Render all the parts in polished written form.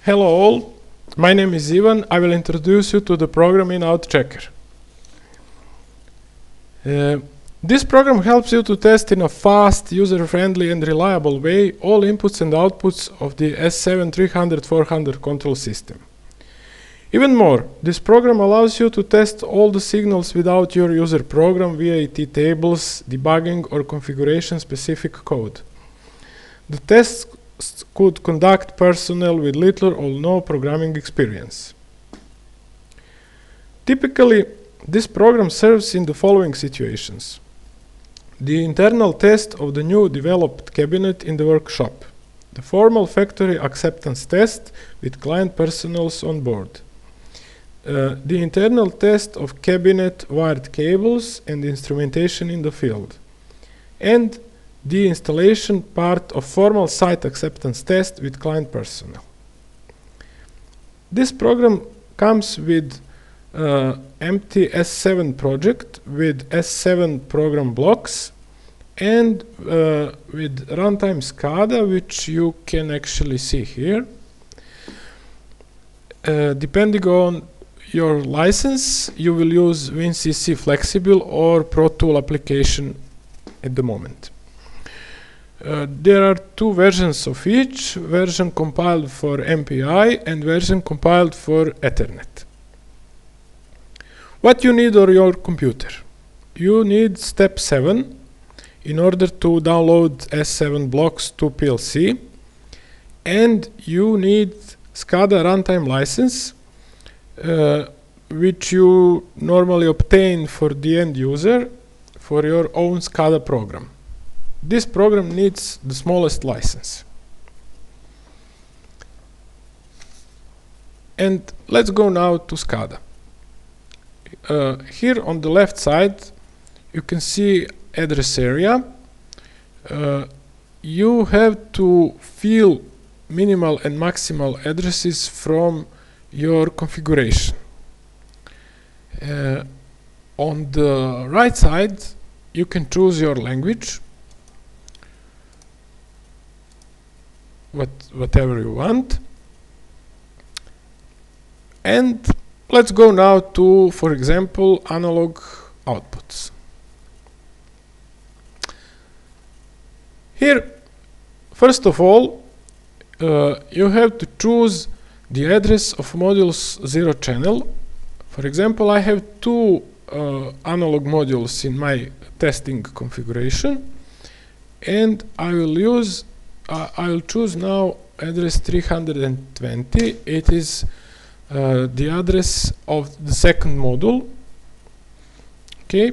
Hello all, my name is Ivan. I will introduce you to the program InOutChecker. This program helps you to test in a fast, user-friendly and reliable way all inputs and outputs of the S7 300/400 control system. Even more, this program allows you to test all the signals without your user program, VAT tables, debugging or configuration-specific code. The tests could conduct personnel with little or no programming experience. Typically, this program serves in the following situations: the internal test of the new developed cabinet in the workshop, the formal factory acceptance test with client personnels on board, the internal test of cabinet wired cables and instrumentation in the field, and the installation part of formal site acceptance test with client personnel. This program comes with empty S7 project with S7 program blocks and with runtime SCADA, which you can actually see here. Depending on your license, you will use WinCC Flexible or Pro Tool application at the moment. There are two versions of each, version compiled for MPI and version compiled for Ethernet. What you need on your computer? You need step 7 in order to download S7 blocks to PLC, and you need SCADA runtime license, which you normally obtain for the end user for your own SCADA program. This program needs the smallest license. And let's go now to SCADA. Here on the left side, you can see address area. You have to fill minimal and maximal addresses from your configuration. On the right side, you can choose your language, whatever you want. And let's go now to, for example, analog outputs. Here, first of all, you have to choose the address of modules 0 channel. For example, I have two analog modules in my testing configuration, and I will choose now address 320. It is the address of the second module. Okay,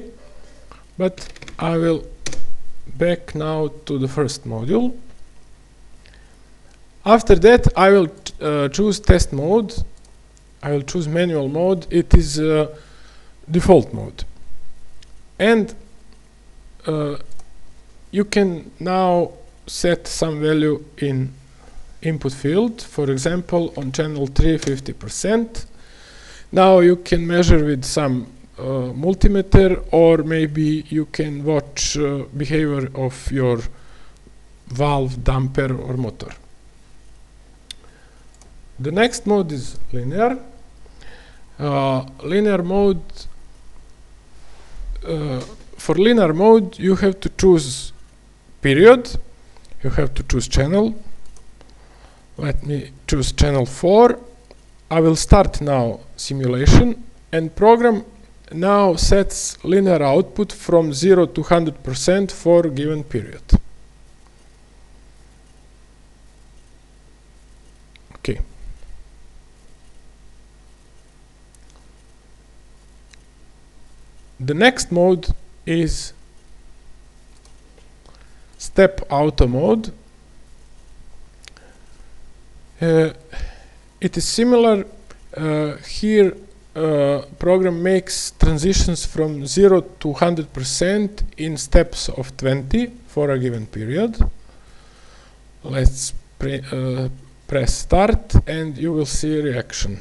but I will back now to the first module. After that, I will choose test mode. I will choose manual mode. It is default mode. And you can now set some value in input field. For example, on channel 3, 50%. Now you can measure with some multimeter, or maybe you can watch behavior of your valve, damper or motor. The next mode is linear. Linear mode, for linear mode you have to choose period, you have to choose channel. Let me choose channel 4. I will start now simulation, and program now sets linear output from 0 to 100% for a given period. Okay. The next mode is step auto mode. It is similar. Here program makes transitions from 0 to 100% in steps of 20 for a given period. Let's press start and you will see a reaction.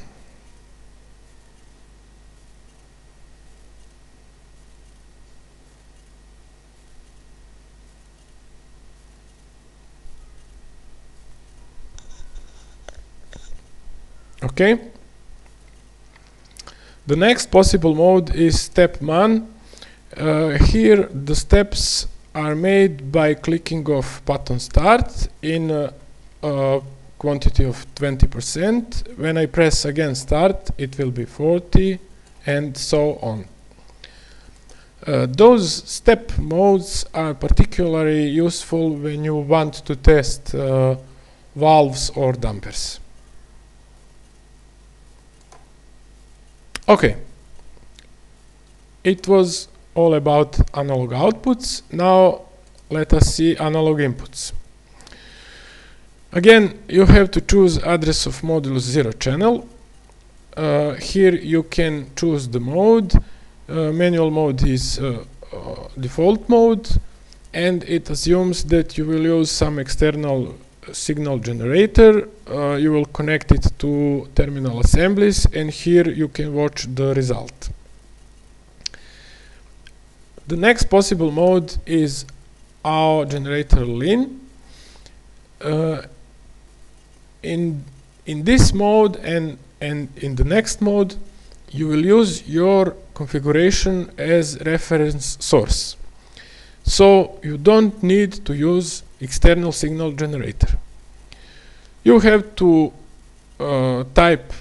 Okay. The next possible mode is step 1. Here the steps are made by clicking of button start in a quantity of 20%. When I press again start, it will be 40, and so on. Those step modes are particularly useful when you want to test valves or dampers. Okay, it was all about analog outputs. Now let us see analog inputs. Again, you have to choose address of module 0 channel. Here you can choose the mode. Manual mode is default mode, and it assumes that you will use some external signal generator. You will connect it to terminal assemblies, and here you can watch the result. The next possible mode is our generator LIN. In this mode and in the next mode, you will use your configuration as reference source. So you don't need to use external signal generator. You have to type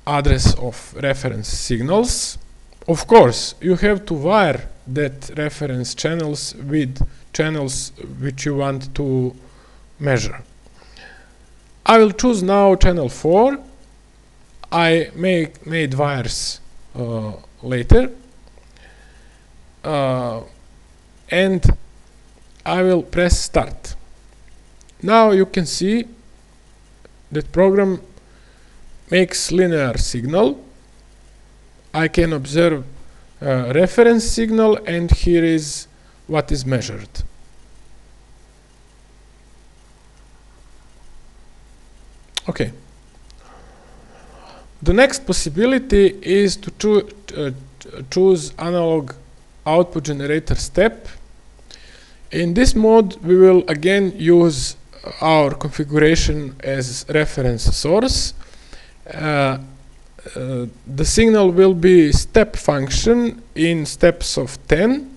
address of reference signals. Of course, you have to wire that reference channels with channels which you want to measure. I will choose now channel 4. I made wires later, and I will press start. Now you can see that program makes linear signal. I can observe reference signal, and here is what is measured. Okay. The next possibility is to choose analog output generator step. In this mode, we will again use our configuration as reference source. The signal will be step function in steps of 10,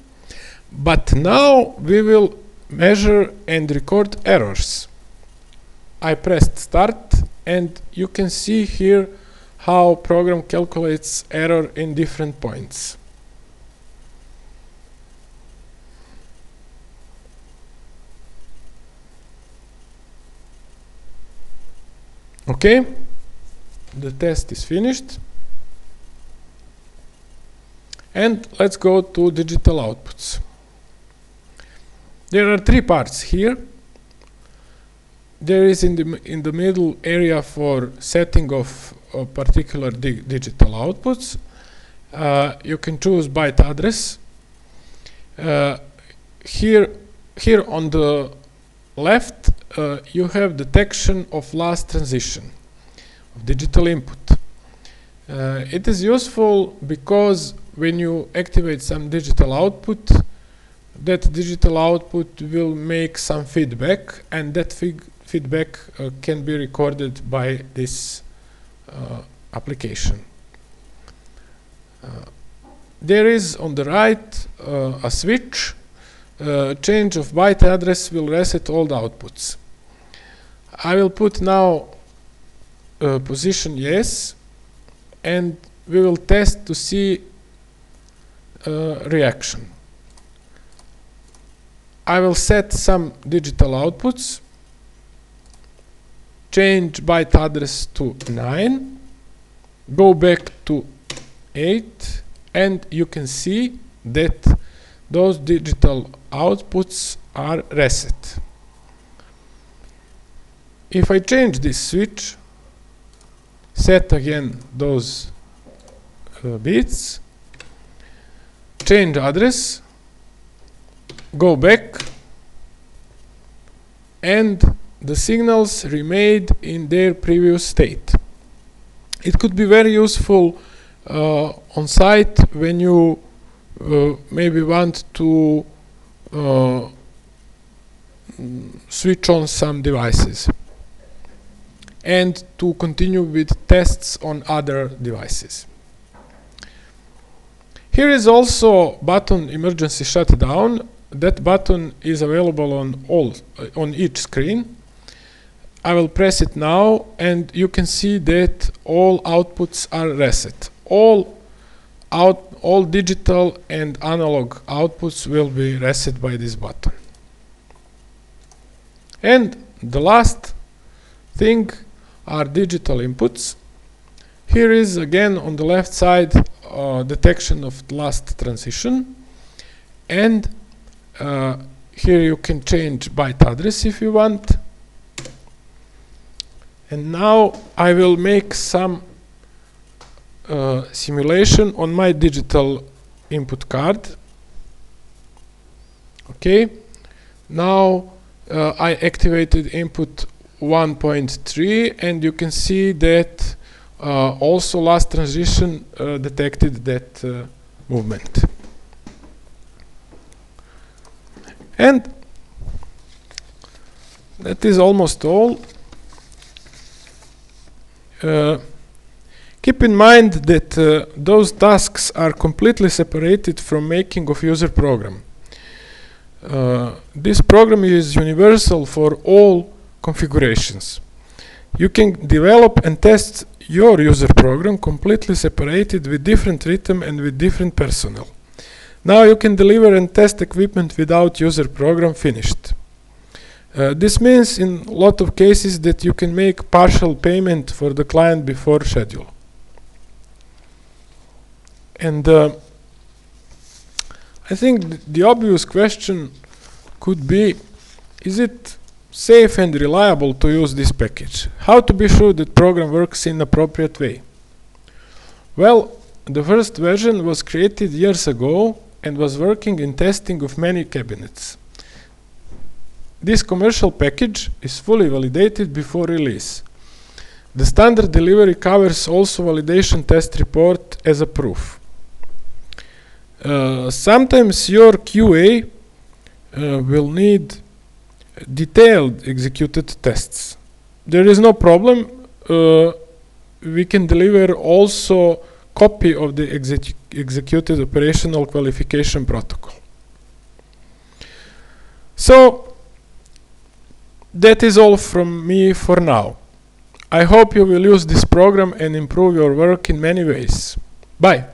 but now we will measure and record errors. I pressed start, and you can see here how program calculates error in different points. Okay, the test is finished. And let's go to digital outputs. There are 3 parts here. There is in the middle area for setting of particular digital outputs. You can choose byte address. Here on the left, you have detection of last transition of digital input. It is useful because when you activate some digital output, that digital output will make some feedback, and that feedback can be recorded by this application. There is on the right a switch. Change of byte address will reset all the outputs. I will put now position yes, and we will test to see reaction. I will set some digital outputs, change byte address to 9, go back to 8, and you can see that those digital outputs are reset. If I change this switch, set again those bits, change address, go back, and the signals remained in their previous state. It could be very useful on site when you maybe want to switch on some devices. and to continue with tests on other devices. Here is also button emergency shutdown. That button is available on each screen. I will press it now, and you can see that all outputs are reset. All digital and analog outputs will be reset by this button. And the last thing are digital inputs. Here is again on the left side detection of the last transition, and here you can change byte address if you want. And now I will make some simulation on my digital input card. Okay, now I activated input 1.3, and you can see that also last transition detected that movement. And that is almost all. Keep in mind that those tasks are completely separated from making of user program. This program is universal for all configurations. You can develop and test your user program completely separated with different rhythm and with different personnel. Now you can deliver and test equipment without user program finished. This means in a lot of cases that you can make partial payment for the client before schedule. And I think the obvious question could be, is it safe and reliable to use this package? How to be sure that program works in appropriate way? Well, the first version was created years ago and was working in testing of many cabinets. This commercial package is fully validated before release. The standard delivery covers also validation test report as a proof. Sometimes your QA will need detailed executed tests. There is no problem. We can deliver also copy of the executed operational qualification protocol. So that is all from me for now. I hope you will use this program and improve your work in many ways. Bye.